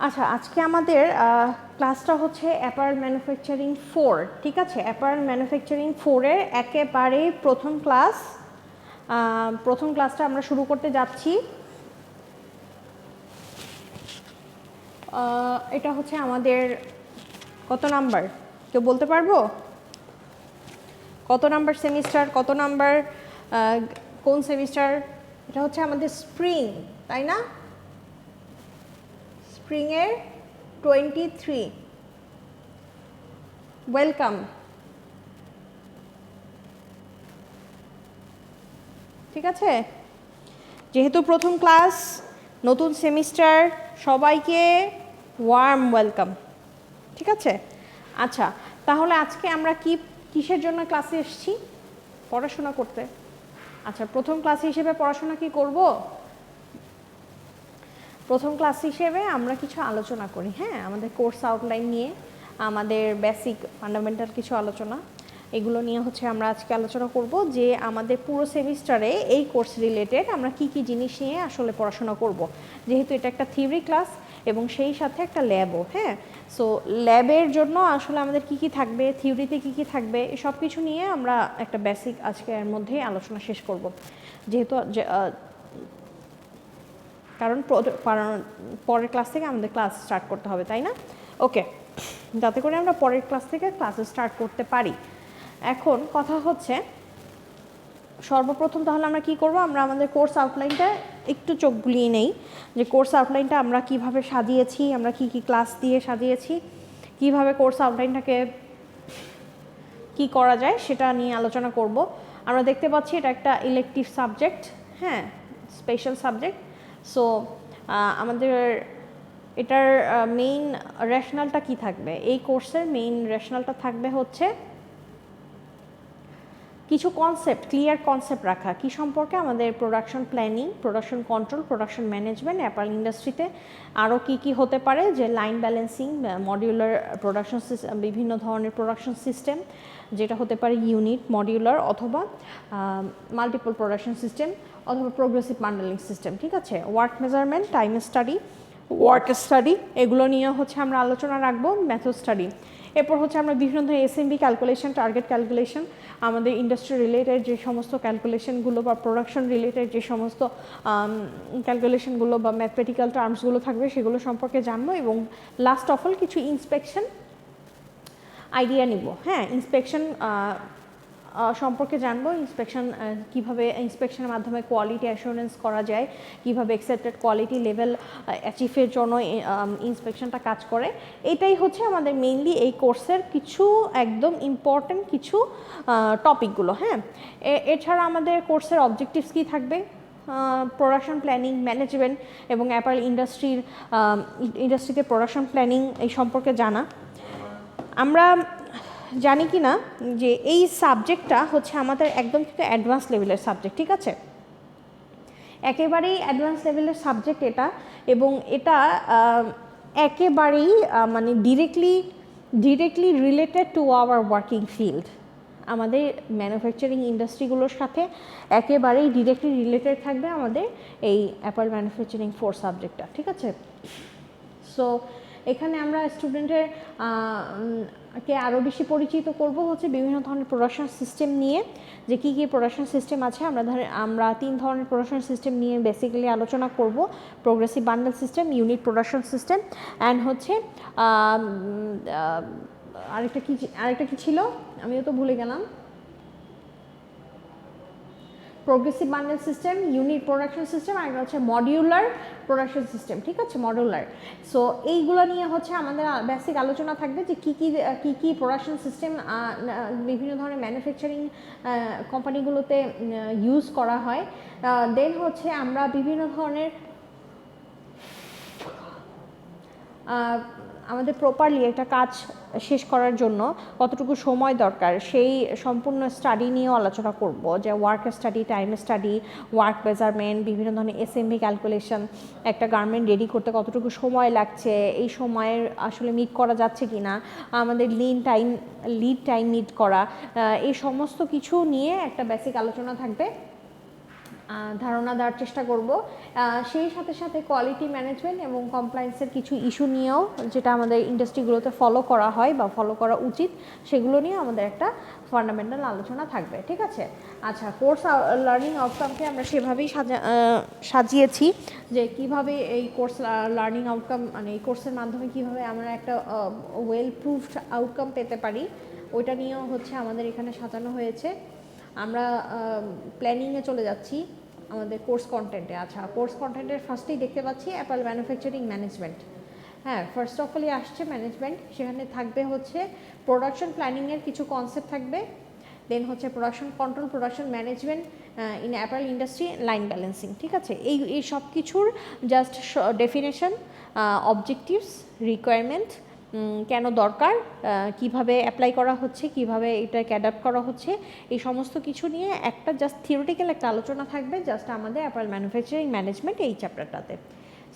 আচ্ছা, আজকে আমাদের ক্লাসটা হচ্ছে অ্যাপারেল ম্যানুফ্যাকচারিং 4, ঠিক আছে? অ্যাপারেল ম্যানুফ্যাকচারিং 4-এর একেবারে প্রথম ক্লাস। প্রথম ক্লাসটা আমরা শুরু করতে যাচ্ছি। এটা হচ্ছে আমাদের কত নাম্বার, কেউ বলতে পারবো? কত নাম্বার সেমিস্টার, কত নাম্বার, কোন সেমিস্টার? এটা হচ্ছে আমাদের স্প্রিং, তাই না? স্প্রিংয়ের 23। ওয়েলকাম। ঠিক আছে, যেহেতু প্রথম ক্লাস, নতুন সেমিস্টার, সবাইকে ওয়ার্ম ওয়েলকাম। ঠিক আছে, আচ্ছা তাহলে আজকে আমরা কিসের জন্য ক্লাসে এসেছি? পড়াশোনা করতে। আচ্ছা, প্রথম ক্লাস হিসেবে পড়াশোনা কি করব? প্রথম ক্লাস হিসেবে আমরা কিছু আলোচনা করি, হ্যাঁ, আমাদের কোর্স আউটলাইন নিয়ে, আমাদের বেসিক ফান্ডামেন্টাল কিছু আলোচনা, এগুলো নিয়ে হচ্ছে আমরা আজকে আলোচনা করব যে আমাদের পুরো সেমিস্টারে এই কোর্স রিলেটেড আমরা কি কি জিনিস নিয়ে আসলে পড়াশোনা করব, যেহেতু এটা একটা থিওরি ক্লাস এবং সেই সাথে একটা ল্যাবও। হ্যাঁ, সো ল্যাবের জন্য আসলে আমাদের কি কি থাকবে, থিওরিতে কি কি থাকবে, সব কিছু নিয়ে আমরা একটা বেসিক আজকে এর মধ্যেই আলোচনা শেষ করব, যেহেতু কারণ পরের ক্লাস থেকে আমাদের ক্লাস স্টার্ট করতে হবে, তাই না? ওকে, যাতে করে আমরা পরের ক্লাস থেকে ক্লাস স্টার্ট করতে পারি। এখন কথা হচ্ছে, সর্বপ্রথম তাহলে আমরা কি করব, আমরা আমাদের কোর্স আউটলাইনটা একটু চোখ বুলিয়ে নেই, যে কোর্স আউটলাইনটা আমরা কিভাবে সাজিয়েছি, আমরা কি কি ক্লাস দিয়ে সাজিয়েছি, কিভাবে কোর্স আউটলাইনটাকে কি করা যায় সেটা নিয়ে আলোচনা করব। আমরা দেখতে পাচ্ছি এটা একটা ইলেকটিভ সাবজেক্ট, হ্যাঁ, স্পেশাল সাবজেক্ট। সো আমাদের এটার মেইন রেশনালটা কি থাকবে? এই কোর্সের মেইন রেশনালটা থাকবে হচ্ছে কিছু কনসেপ্ট, ক্লিয়ার কনসেপ্ট রাখা, কি সম্পর্কে? আমাদের production planning, production control, production management, apparel ইন্ডাস্ট্রিতে আরও কি কি হতে পারে, যে line balancing, modular production system, বিভিন্ন ধরনের প্রোডাকশন সিস্টেম, যেটা হতে পারে ইউনিট, মডিউলার অথবা মাল্টিপল প্রোডাকশন সিস্টেম অথবা প্রোগ্রেসিভ বান্ডেলিং সিস্টেম। ঠিক আছে, work measurement, time study, work study, এগুলো নিয়ে হচ্ছে আমরা আলোচনা রাখবো, মেথড স্টাডি। এরপর হচ্ছে আমরা বিভিন্ন ধরনের এসএমবি ক্যালকুলেশন, টার্গেট ক্যালকুলেশন, আমাদের ইন্ডাস্ট্রি রিলেটেড যে সমস্ত ক্যালকুলেশনগুলো বা প্রোডাকশন রিলেটেড যে সমস্ত ক্যালকুলেশনগুলো বা ম্যাথমেটিক্যাল টার্মসগুলো থাকবে সেগুলো সম্পর্কে জানবো, এবং লাস্ট অফ অল কিছু ইন্সপেকশন আইডিয়া নিব। হ্যাঁ, ইন্সপেকশন সম্পর্কে জানবো, ইন্সপেকশন কীভাবে, ইন্সপেকশনের মাধ্যমে কোয়ালিটি অ্যাসুরেন্স করা যায়, কীভাবে অ্যাকসেপ্টেড কোয়ালিটি লেভেল অ্যাচিভের জন্য ইন্সপেকশনটা কাজ করে। এটাই হচ্ছে আমাদের মেইনলি এই কোর্সের কিছু একদম ইম্পর্টেন্ট কিছু টপিকগুলো। হ্যাঁ, এছাড়া আমাদের কোর্সের অবজেক্টিভস কী থাকবে? প্রোডাকশন প্ল্যানিং, ম্যানেজমেন্ট এবং অ্যাপারেল ইন্ডাস্ট্রিতে প্রোডাকশন প্ল্যানিং এই সম্পর্কে জানা। আমরা জানি কি না যে এই সাবজেক্টটা হচ্ছে আমাদের একদম কিন্তু অ্যাডভান্স লেভেলের সাবজেক্ট। ঠিক আছে, একেবারেই অ্যাডভান্স লেভেলের সাবজেক্ট এটা, এবং এটা একেবারেই মানে directly related to our working field. আমাদের ম্যানুফ্যাকচারিং ইন্ডাস্ট্রিগুলোর সাথে একেবারেই ডিরেক্টলি রিলেটেড থাকবে আমাদের এই অ্যাপারেল ম্যানুফ্যাকচারিং 4 সাবজেক্টটা। ঠিক আছে, সো এখানে আমরা স্টুডেন্টের কে আরও বেশি পরিচিত করব হচ্ছে বিভিন্ন ধরনের প্রোডাকশন সিস্টেম নিয়ে, যে কী কী প্রোডাকশন সিস্টেম আছে। আমরা 3 ধরনের প্রোডাকশন সিস্টেম নিয়ে বেসিক্যালি আলোচনা করব, progressive bundle system, unit production system, and হচ্ছে আরেকটা কি ছিল, আমিও তো ভুলে গেলাম। Progressive bundle system, unit production system, আর হচ্ছে মডিউলার প্রোডাকশন সিস্টেম। ঠিক আছে, মডিউলার। সো এইগুলো নিয়ে হচ্ছে আমাদের বেসিক আলোচনা থাকবে, যে কী কী প্রোডাকশন সিস্টেম বিভিন্ন ধরনের ম্যানুফ্যাকচারিং কোম্পানিগুলোতে ইউজ করা হয়। দেন হচ্ছে আমরা বিভিন্ন ধরনের আমাদের প্রপারলি একটা কাজ শেষ করার জন্য কতটুকু সময় দরকার সেই সম্পূর্ণ স্টাডি নিয়েও আলোচনা করব, যে work study, time study, work measurement, বিভিন্ন ধরনের এসএমবি ক্যালকুলেশন, একটা গার্মেন্ট রেডি করতে কতটুকু সময় লাগছে, এই সময়ের আসলে মিট করা যাচ্ছে কি না, আমাদের লিড টাইম মিট করা, এই সমস্ত কিছু নিয়ে একটা বেসিক আলোচনা থাকবে। ধারণা দেওয়ার চেষ্টা করব। সেই সাথে সাথে কোয়ালিটি ম্যানেজমেন্ট এবং কমপ্লায়েন্সের কিছু ইস্যু নিয়েও, যেটা আমাদের ইন্ডাস্ট্রিগুলোতে ফলো করা হয় বা ফলো করা উচিত, সেগুলো নিয়ে আমাদের একটা ফান্ডামেন্টাল আলোচনা থাকবে। ঠিক আছে, আচ্ছা, কোর্স লার্নিং আউটকামকে আমরা সেভাবেই সাজিয়েছি যে কিভাবে এই কোর্স লার্নিং আউটকাম, মানে এই কোর্সের মাধ্যমে কিভাবে আমরা একটা ওয়েল প্রুফড আউটকাম পেতে পারি, ওইটা নিয়েও হচ্ছে আমাদের এখানে সাজানো হয়েছে। আমরা প্ল্যানিংয়ে চলে যাচ্ছি আমাদের কোর্স কন্টেন্টে। আচ্ছা, কোর্স কন্টেন্টের ফার্স্টেই দেখতে পাচ্ছি অ্যাপারেল ম্যানুফ্যাকচারিং ম্যানেজমেন্ট। হ্যাঁ, ফার্স্ট অফ অলই আসছে ম্যানেজমেন্ট, সেখানে থাকবে হচ্ছে প্রোডাকশন প্ল্যানিংয়ের কিছু কনসেপ্ট থাকবে, দেন হচ্ছে production control, production management in apparel industry, line balancing. ঠিক আছে, এই সব কিছুর জাস্ট ডেফিনেশন, অবজেক্টিভস, রিকোয়ারমেন্ট, কেন দরকার, কিভাবে অ্যাপ্লাই করা হচ্ছে, কিভাবে এটাকে অ্যাডাপ্ট করা হচ্ছে, এই সমস্ত কিছু নিয়ে একটা জাস্ট থিওরিটিক্যাল একটা আলোচনা থাকবে জাস্ট আমাদের অ্যাপারেল ম্যানুফ্যাকচারিং ম্যানেজমেন্ট এই চ্যাপ্টারটাতে।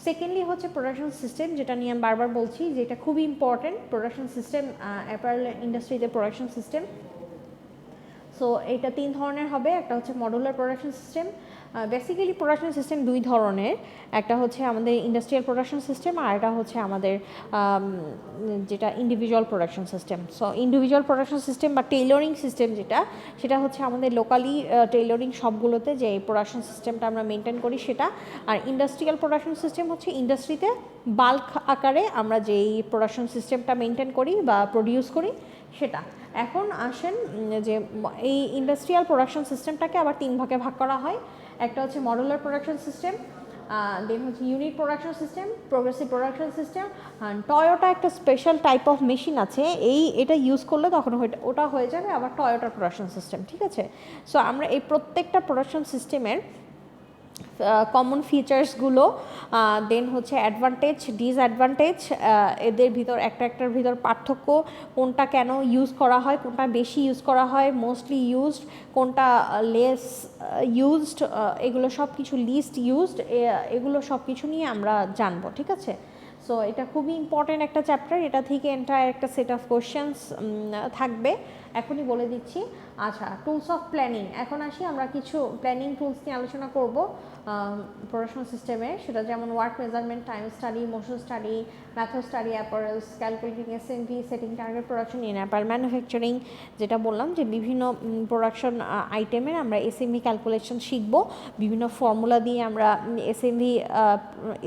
সেকেন্ডলি হচ্ছে প্রোডাকশন সিস্টেম, যেটা নিয়ে আমি বারবার বলছি যে এটা খুবই ইম্পর্টেন্ট, প্রোডাকশন সিস্টেম, অ্যাপারেল ইন্ডাস্ট্রিতে প্রোডাকশন সিস্টেম। সো এটা 3 ধরনের হবে, একটা হচ্ছে modular production system. Basically production system 2 ধরনের, একটা হচ্ছে আমাদের ইন্ডাস্ট্রিয়াল প্রোডাকশন সিস্টেম, আর এটা হচ্ছে আমাদের যেটা individual production system. So individual production system বা টেইলরিং সিস্টেম সেটা হচ্ছে আমাদের লোকালি টেইলরিং শপগুলোতে যে প্রোডাকশন সিস্টেমটা আমরা মেনটেন করি সেটা। আর ইন্ডাস্ট্রিয়াল প্রোডাকশন সিস্টেম হচ্ছে ইন্ডাস্ট্রিতে বাল্ক আকারে আমরা যেই প্রোডাকশন সিস্টেমটা মেনটেন করি বা প্রডিউস করি সেটা। এখন আসেন যে এই ইন্ডাস্ট্রিয়াল প্রোডাকশন সিস্টেমটাকে আবার 3 ভাগে ভাগ করা হয়। একটা হচ্ছে মডুলার প্রোডাকশন সিস্টেম, দেন হচ্ছে unit production system, progressive production system. Toyota একটা স্পেশাল টাইপ অফ মেশিন আছে, এটা ইউজ করলে তখন ওটা হয়ে যাবে আবার টয়োটা প্রোডাকশন সিস্টেম। ঠিক আছে, সো আমরা এই প্রত্যেকটা প্রোডাকশন সিস্টেমের কমন ফিচার্সগুলো, দেন হচ্ছে অ্যাডভান্টেজ, ডিসঅ্যাডভান্টেজ, এদের ভিতর একটার ভিতর পার্থক্য, কোনটা কেন ইউজ করা হয়, কোনটা বেশি ইউজ করা হয়, মোস্টলি ইউজড, কোনটা লেস ইউজড, এগুলো সব কিছু লিস্ট ইউজড, এগুলো সব কিছু নিয়ে আমরা জানবো। ঠিক আছে, সো এটা খুবই ইম্পর্টেন্ট একটা চ্যাপ্টার, এটা থেকে এন্টায়ার একটা সেট অফ কোশ্চেন্স থাকবে, এখনই বলে দিচ্ছি। আচ্ছা, টুলস অফ প্ল্যানিং, এখন আসি আমরা কিছু প্ল্যানিং টুলস নিয়ে আলোচনা করব প্রোডাকশন সিস্টেমে, সেটা যেমন work measurement, time study, motion study, method study, apparels, calculating SMV, setting target production in apparel manufacturing, যেটা বললাম যে বিভিন্ন প্রোডাকশন আইটেমের আমরা এসএমভি ক্যালকুলেশন শিখব, বিভিন্ন ফর্মুলা দিয়ে আমরা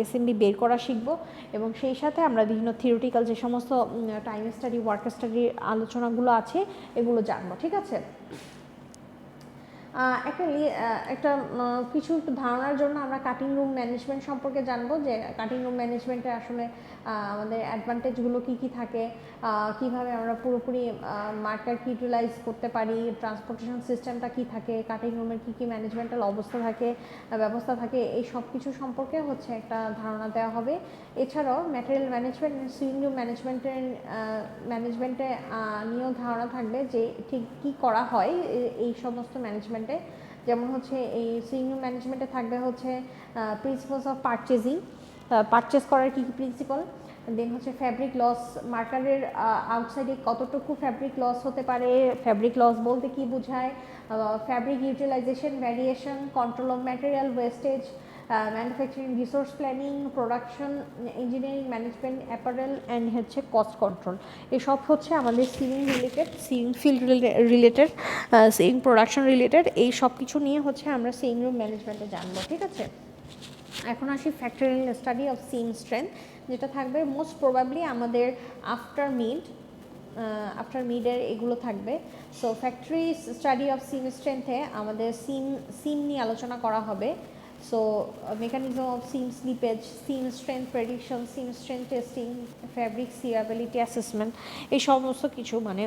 এসএমভি বের করা শিখব, এবং সেই সাথে আমরা বিভিন্ন থিওরিটিক্যাল যে সমস্ত টাইম স্টাডি, ওয়ার্ক স্টাডির আলোচনাগুলো আছে এগুলো জানবো। ঠিক আছে, একটা কিছু ধারণার জন্য আমরা কাটিং রুম ম্যানেজমেন্ট সম্পর্কে জানবো, যে কাটিং রুম ম্যানেজমেন্টে আসলে আমাদের অ্যাডভান্টেজগুলো কী কী থাকে, কিভাবে আমরা পুরোপুরি মার্কেট ইউটিলাইজ করতে পারি, ট্রান্সপোর্টেশন সিস্টেমটা কী থাকে, কাটিং রুমের কী কী ম্যানেজমেন্টাল ব্যবস্থা থাকে, এই সব কিছু সম্পর্কে হচ্ছে একটা ধারণা দেওয়া হবে। এছাড়াও ম্যাটেরিয়াল ম্যানেজমেন্ট, সুইং রুম ম্যানেজমেন্টে নিয়েও ধারণা থাকবে যে ঠিক কী করা হয় এই সমস্ত ম্যানেজমেন্টে। যেমন হচ্ছে এই সুইং রুম ম্যানেজমেন্টে থাকবে হচ্ছে প্রিন্সিপালস অফ পারচেজ করার কী কী প্রিন্সিপাল, দেন হচ্ছে ফ্যাব্রিক লস, মার্কারের আউটসাইডে কতটুকু ফ্যাব্রিক লস হতে পারে, ফ্যাব্রিক লস বলতে কি বোঝায়, fabric utilization, variation, control of material wastage, manufacturing resource planning, production engineering management, apparel and হচ্ছে কস্ট কন্ট্রোল। এসব হচ্ছে আমাদের sewing related, sewing field related, sewing production related, এই সব কিছু নিয়ে হচ্ছে আমরা সিভিং রুম ম্যানেজমেন্টে জানবো। ঠিক আছে, এখন আসি factorial study of seam strength, যেটা থাকবে মোস্ট প্রবাবলি আমাদের আফটার মিডের এগুলো থাকবে। So factory study of seam স্ট্রেংথে আমাদের সিম নিয়ে আলোচনা করা হবে। So mechanism of seam slippage, seam strength prediction, seam strength testing, fabric sewability assessment, এই সমস্ত কিছু, মানে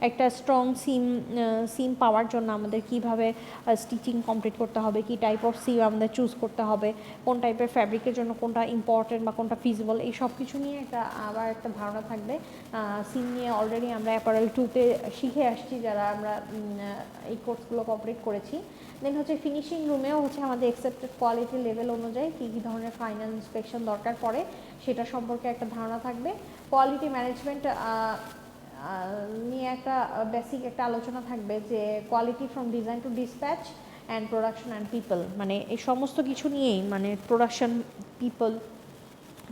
একটা স্ট্রং সিম পাওয়ার জন্য আমাদের কিভাবে স্টিচিং কমপ্লিট করতে হবে, কি টাইপ অফ সিম আমাদের চুজ করতে হবে, কোন টাইপের ফ্যাব্রিকের জন্য কোনটা ইম্পর্টেন্ট বা কোনটা ফিজিবল, এই সব কিছু নিয়ে আবার একটা ধারণা থাকবে। সিম নিয়ে অলরেডি আমরা অ্যাপারেল 2-তে শিখে আসছি যারা আমরা এই কোর্সগুলো কমপ্লিট করেছি। দেন হচ্ছে ফিনিশিং রুমেও হচ্ছে আমাদের অ্যাকসেপ্টেড কোয়ালিটি লেভেল অনুযায়ী কী কী ধরনের ফাইনাল ইন্সপেকশন দরকার পড়ে সেটা সম্পর্কে একটা ধারণা থাকবে। কোয়ালিটি ম্যানেজমেন্ট নিয়ে একটা বেসিক একটা আলোচনা থাকবে, যে quality from design to dispatch, and production and people, মানে এই সমস্ত কিছু নিয়েই, মানে প্রোডাকশন, পিপল,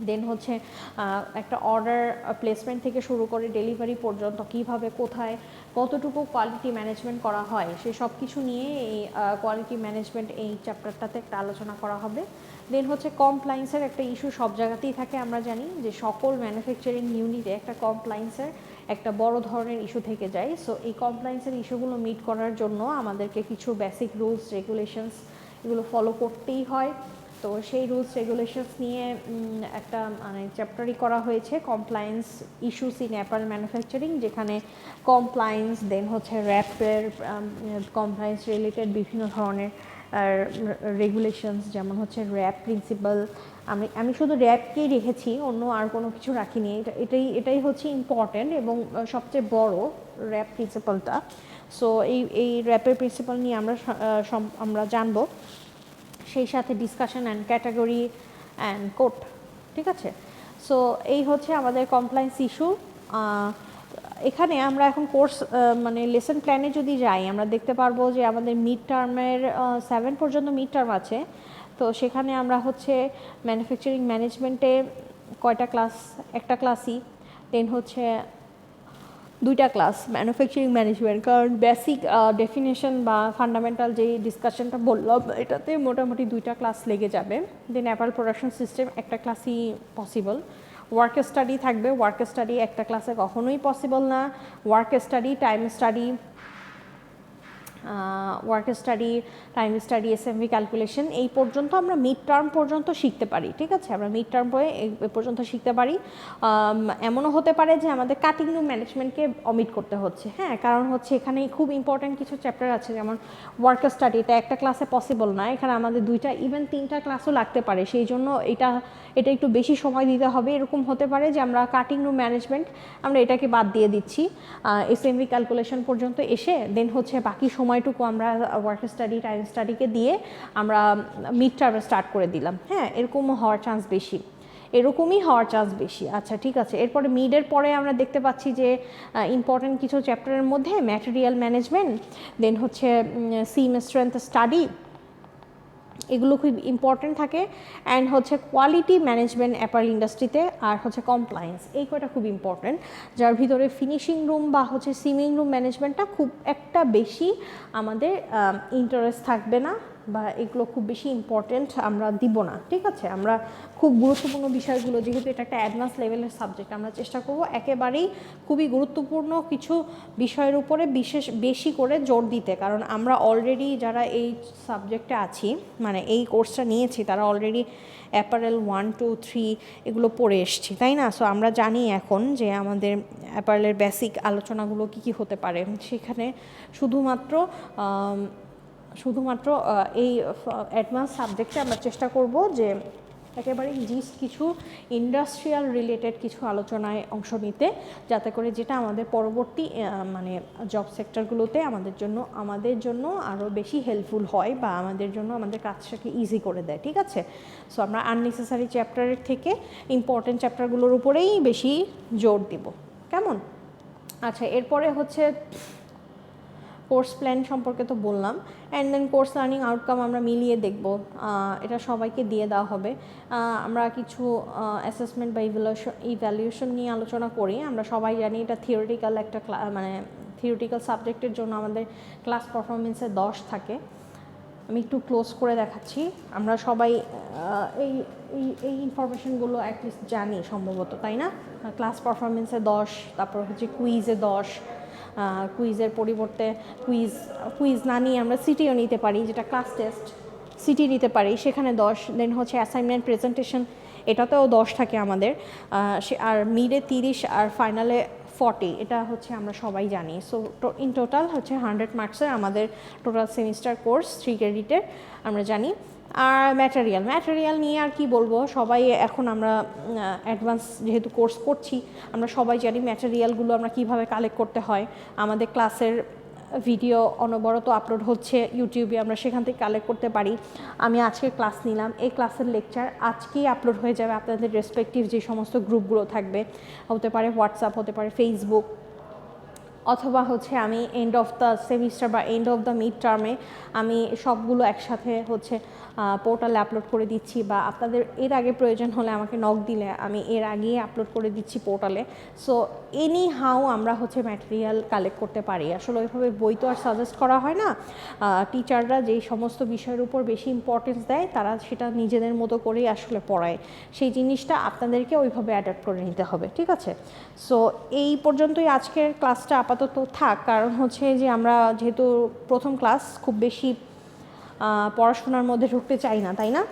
দেন হচ্ছে একটা অর্ডার প্লেসমেন্ট থেকে শুরু করে ডেলিভারি পর্যন্ত কীভাবে, কোথায়, কতটুকু কোয়ালিটি ম্যানেজমেন্ট করা হয়, সেই সব কিছু নিয়ে এই কোয়ালিটি ম্যানেজমেন্ট এই চ্যাপ্টারটাতে একটা আলোচনা করা হবে। দেন হচ্ছে কমপ্লায়েন্সের একটা ইস্যু সব জায়গাতেই থাকে, আমরা জানি যে সকল ম্যানুফ্যাকচারিং ইউনিটে একটা কমপ্লায়েন্সের একটা বড় ধরনের ইস্যু থেকে যায়। সো এই কমপ্লায়েন্সের ইস্যুগুলো মিট করার জন্য আমাদেরকে কিছু বেসিক রুলস রেগুলেশনস এগুলো ফলো করতেই হয়। তো সেই রুলস রেগুলেশনস নিয়ে একটা মানে চ্যাপ্টারই করা হয়েছে, compliance issues in apparel manufacturing, যেখানে কমপ্লায়েন্স, দেন হচ্ছে র্যাপের কমপ্লায়েন্স রিলেটেড বিভিন্ন ধরনের রেগুলেশনস, যেমন হচ্ছে র্যাপ প্রিন্সিপাল। আমি শুধু র্যাপকেই রেখেছি, অন্য আর কোনো কিছু রাখিনি। এটাই হচ্ছে ইম্পর্ট্যান্ট এবং সবচেয়ে বড় র্যাপ প্রিন্সিপালটা। সো এই র্যাপের প্রিন্সিপাল নিয়ে আমরা জানবো, সেই সাথে discussion and category and code, ঠিক আছে। সো এই হচ্ছে আমাদের কমপ্লায়েন্স ইস্যু। এখানে আমরা এখন কোর্স মানে লেসন প্ল্যানে যদি যাই, আমরা দেখতে পারবো যে আমাদের মিড টার্মের 7 পর্যন্ত মিড টার্ম আছে। তো সেখানে আমরা হচ্ছে ম্যানুফ্যাকচারিং ম্যানেজমেন্টে কয়টা ক্লাস, একটা ক্লাসই, দেন হচ্ছে 2টা ক্লাস ম্যানুফ্যাকচারিং ম্যানেজমেন্ট, কারণ বেসিক ডেফিনেশন বা ফান্ডামেন্টাল যেই ডিসকাশনটা বললাম এটাতে মোটামুটি 2টা ক্লাস লেগে যাবে। দেন অ্যাপারেল প্রোডাকশন সিস্টেম একটা ক্লাসই পসিবল। ওয়ার্ক স্টাডি থাকবে, ওয়ার্ক স্টাডি একটা ক্লাসে কখনোই পসিবল না। Work study, time study, time study, SMV calculation, এই পর্যন্ত আমরা মিড টার্ম পর্যন্ত শিখতে পারি, ঠিক আছে। আমরা মিড টার্ম এই পর্যন্ত শিখতে পারি। এমনও হতে পারে যে আমাদের কাটিং রুম ম্যানেজমেন্টকে অমিট করতে হচ্ছে, হ্যাঁ, কারণ হচ্ছে এখানে খুব ইম্পর্ট্যান্ট কিছু চ্যাপ্টার আছে, যেমন ওয়ার্ক স্টাডি, এটা একটা ক্লাসে পসিবল না, এখানে আমাদের 2টা ইভেন 3টা ক্লাসও লাগতে পারে। সেই জন্য এটা একটু বেশি সময় দিতে হবে। এরকম হতে পারে যে আমরা কাটিং রুম ম্যানেজমেন্ট আমরা এটাকে বাদ দিয়ে দিচ্ছি, এসএমভি ক্যালকুলেশন পর্যন্ত এসে দেন হচ্ছে বাকি সময়টুকু আমরা ওয়ার্ক স্টাডি, টাইম স্টাডিকে দিয়ে আমরা মিড টার্মে স্টার্ট করে দিলাম, হ্যাঁ, এরকমই হওয়ার চান্স বেশি। আচ্ছা, ঠিক আছে। এরপরে মিডের পরে আমরা দেখতে পাচ্ছি যে ইম্পর্টেন্ট কিছু চ্যাপ্টারের মধ্যে ম্যাটেরিয়াল ম্যানেজমেন্ট, দেন হচ্ছে সিম স্ট্রেংথ স্টাডি, এগুলো খুব ইম্পর্টেন্ট থাকে। অ্যান্ড হচ্ছে কোয়ালিটি ম্যানেজমেন্ট অ্যাপারেল ইন্ডাস্ট্রিতে, আর হচ্ছে কমপ্লায়েন্স, এই কয়টা খুব ইম্পর্টেন্ট, যার ভিতরে ফিনিশিং রুম বা হচ্ছে সিমিং রুম ম্যানেজমেন্টটা খুব একটা বেশি আমাদের ইন্টারেস্ট থাকবে না, বা এগুলো খুব বেশি ইম্পর্টেন্ট আমরা দিব না, ঠিক আছে। আমরা খুব গুরুত্বপূর্ণ বিষয়গুলো, যেহেতু এটা একটা অ্যাডভান্স লেভেলের সাবজেক্ট, আমরা চেষ্টা করব একেবারেই খুবই গুরুত্বপূর্ণ কিছু বিষয়ের উপরে বেশি করে জোর দিতে, কারণ আমরা অলরেডি যারা এই সাবজেক্টে আছি, মানে এই কোর্সটা নিয়েছি, তারা অলরেডি অ্যাপারেল 1, 2, 3 এগুলো পড়ে এসছি, তাই না। সো আমরা জানি এখন যে আমাদের অ্যাপারেলের বেসিক আলোচনাগুলো কী হতে পারে। সেখানে শুধুমাত্র এই অ্যাডভান্স সাবজেক্টে আমরা চেষ্টা করব যে একেবারে জিস্ট কিছু ইন্ডাস্ট্রিয়াল রিলেটেড কিছু আলোচনায় অংশ নিতে, যাতে করে যেটা আমাদের পরবর্তী মানে জব সেক্টরগুলোতে আমাদের জন্য আরও বেশি হেল্পফুল হয়, বা আমাদের জন্য আমাদের কাজটাকে ইজি করে দেয়, ঠিক আছে। সো আমরা আননেসেসারি চ্যাপ্টারের থেকে ইম্পর্টেন্ট চ্যাপ্টারগুলোর উপরেই বেশি জোর দিব, কেমন। আচ্ছা, এরপরে হচ্ছে কোর্স প্ল্যান সম্পর্কে তো বললাম। And then course learning outcome আমরা মিলিয়ে দেখব, এটা সবাইকে দিয়ে দেওয়া হবে। আমরা কিছু অ্যাসেসমেন্ট বা ইভ্যালুয়েশন নিয়ে আলোচনা করি। আমরা সবাই জানি এটা থিওরিটিক্যাল একটা মানে থিওরিটিক্যাল সাবজেক্টের জন্য আমাদের ক্লাস পারফরমেন্সে 10 থাকে। আমি একটু ক্লোজ করে দেখাচ্ছি। আমরা সবাই এই ইনফরমেশনগুলো অ্যাটলিস্ট জানি সম্ভবত, তাই না। ক্লাস পারফরমেন্সে 10, তারপর হচ্ছে কুইজে 10, কুইজের পরিবর্তে কুইজ না নিয়ে আমরা সিটিও নিতে পারি, যেটা ক্লাস টেস্ট, সিটি নিতে পারি, সেখানে 10। দেন হচ্ছে অ্যাসাইনমেন্ট, প্রেজেন্টেশন, এটাতেও 10 থাকে আমাদের। আর মিডে 30 আর ফাইনালে 40, এটা হচ্ছে আমরা সবাই জানি। সো ইন টোটাল হচ্ছে 100 মার্কসের আমাদের টোটাল সেমিস্টার কোর্স, 3 ক্রেডিটের, আমরা জানি। আর ম্যাটেরিয়াল নিয়ে আর কি বলবো, সবাই এখন আমরা অ্যাডভান্স যেহেতু কোর্স করছি, আমরা সবাই জানি ম্যাটেরিয়ালগুলো আমরা কিভাবে কালেক্ট করতে হয়। আমাদের ক্লাসের ভিডিও অনবরত আপলোড হচ্ছে ইউটিউবে, আমরা সেখান থেকে কালেক্ট করতে পারি। আমি আজকে ক্লাস নিলাম, এই ক্লাসের লেকচার আজকেই আপলোড হয়ে যাবে আপনাদের রেসপেক্টিভ যে সমস্ত গ্রুপগুলো থাকবে, হতে পারে হোয়াটসঅ্যাপ, হতে পারে ফেসবুক, অথবা হচ্ছে আমি এন্ড অফ দ্য সেমিস্টার বা এন্ড অফ দ্য মিড টার্মে আমি সবগুলো একসাথে হচ্ছে পোর্টালে আপলোড করে দিচ্ছি, বা আপনাদের এর আগে প্রয়োজন হলে আমাকে নক দিলে আমি এর আগেই আপলোড করে দিচ্ছি পোর্টালে। সো এনি হাউ আমরা হচ্ছে ম্যাটেরিয়াল কালেক্ট করতে পারি। আসলে ওইভাবে বই তো আর সাজেস্ট করা হয় না, টিচাররা যেই সমস্ত বিষয়ের উপর বেশি ইম্পর্টেন্স দেয় তারা সেটা নিজেদের মতো করেই আসলে পড়ায়, সেই জিনিসটা আপনাদেরকে ওইভাবে অ্যাডাপ্ট করে নিতে হবে, ঠিক আছে? সো এই পর্যন্তই আজকের ক্লাসটা আপাতত থাক, কারণ হচ্ছে যে আমরা যেহেতু প্রথম ক্লাস খুব বেশি পড়াশোনার মধ্যে ঢুকতে চাই না, তাই না?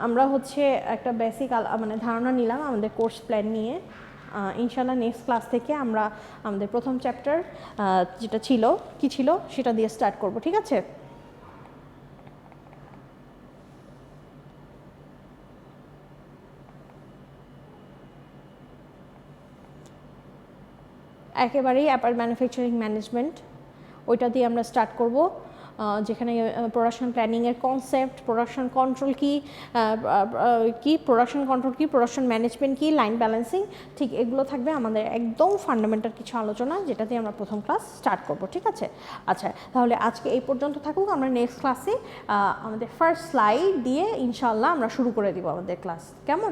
আমরা হচ্ছে একটা বেসিক মানে ধারণা নিলাম আমাদের কোর্স প্ল্যান নিয়ে। ইনশাআল্লাহ নেক্সট ক্লাস থেকে আমরা আমাদের প্রথম চ্যাপ্টার যেটা ছিল কি ছিল সেটা দিয়ে স্টার্ট করব, ঠিক আছে? একেবারেই অ্যাপারেল ম্যানুফ্যাকচারিং ম্যানেজমেন্ট, ওইটা দিয়ে আমরা স্টার্ট করব, যেখানে প্রোডাকশন প্ল্যানিংয়ের কনসেপ্ট, প্রোডাকশন কন্ট্রোল কি প্রোডাকশন ম্যানেজমেন্ট কি, লাইন ব্যালেন্সিং, ঠিক এগুলো থাকবে আমাদের একদম ফান্ডামেন্টাল কিছু আলোচনা, যেটা দিয়ে আমরা প্রথম ক্লাস স্টার্ট করব, ঠিক আছে? আচ্ছা, তাহলে আজকে এই পর্যন্ত থাকুক। আমরা নেক্সট ক্লাসে আমাদের ফার্স্ট স্লাইড দিয়ে ইনশাআল্লাহ আমরা শুরু করে দিব আমাদের ক্লাস, কেমন?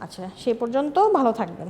আচ্ছা, সেই পর্যন্ত ভালো থাকবেন।